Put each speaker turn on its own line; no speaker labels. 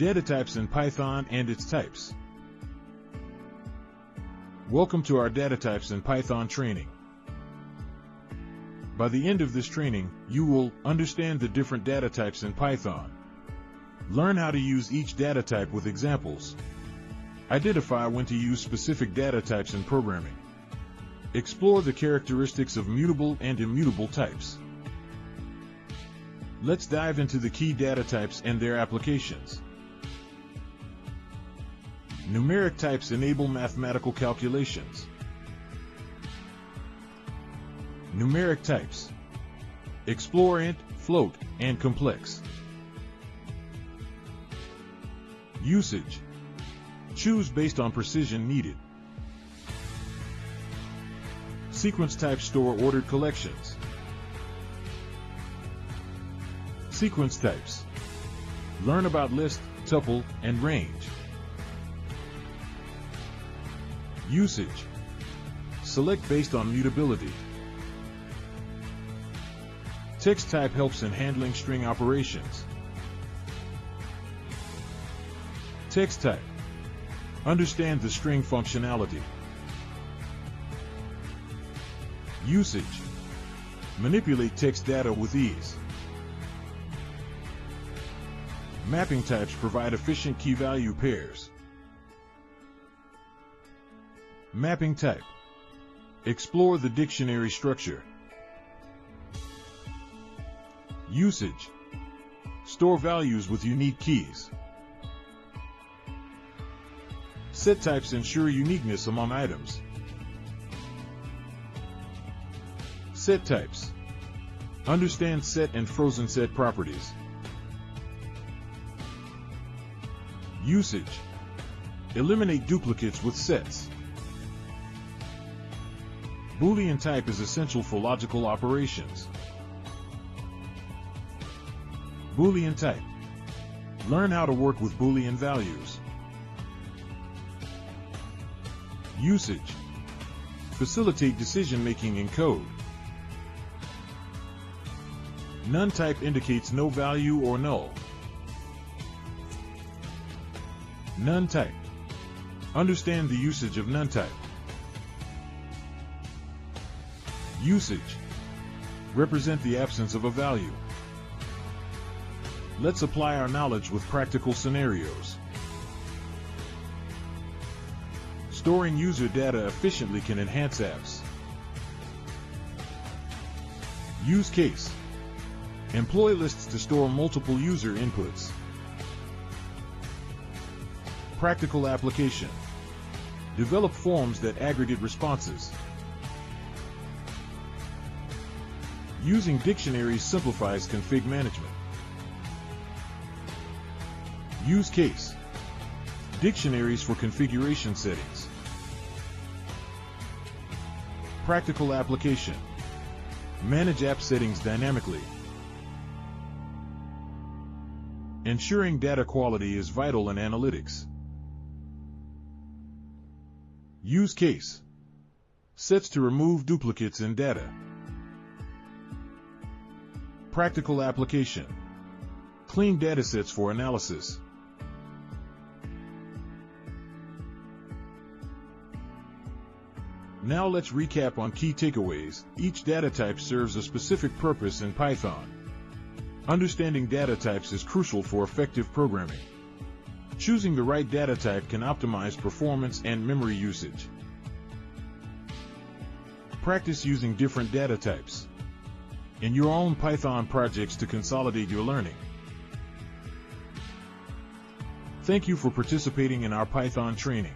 Data types in Python and its types. Welcome to our data types in Python training. By the end of this training, you will understand the different data types in Python. Learn how to use each data type with examples. Identify when to use specific data types in programming. Explore the characteristics of mutable and immutable types. Let's dive into the key data types and their applications. Numeric types enable mathematical calculations. Numeric types. Explore int, float, and complex. Usage. Choose based on precision needed. Sequence types store ordered collections. Sequence types. Learn about list, tuple, and range. Usage. Select based on mutability. Text type helps in handling string operations. Text type. Understand the string functionality. Usage. Manipulate text data with ease. Mapping types provide efficient key-value pairs. Mapping type. Explore the dictionary structure. Usage. Store values with unique keys. Set types ensure uniqueness among items. Set types. Understand set and frozen set properties. Usage. Eliminate duplicates with sets. Boolean type is essential for logical operations. Boolean type. Learn how to work with Boolean values. Usage. Facilitate decision-making in code. None type indicates no value or null. None type. Understand the usage of none type. Usage. Represent the absence of a value. Let's apply our knowledge with practical scenarios. Storing user data efficiently can enhance apps. Use case. Employ lists to store multiple user inputs. Practical application. Develop forms that aggregate responses. Using dictionaries simplifies config management. Use case. Dictionaries for configuration settings. Practical application. Manage app settings dynamically. Ensuring data quality is vital in analytics. Use case. Sets to remove duplicates in data. Practical application. Clean datasets for analysis. Now let's recap on key takeaways. Each data type serves a specific purpose in Python. Understanding data types is crucial for effective programming. Choosing the right data type can optimize performance and memory usage. Practice using different data types in your own Python projects to consolidate your learning. Thank you for participating in our Python training.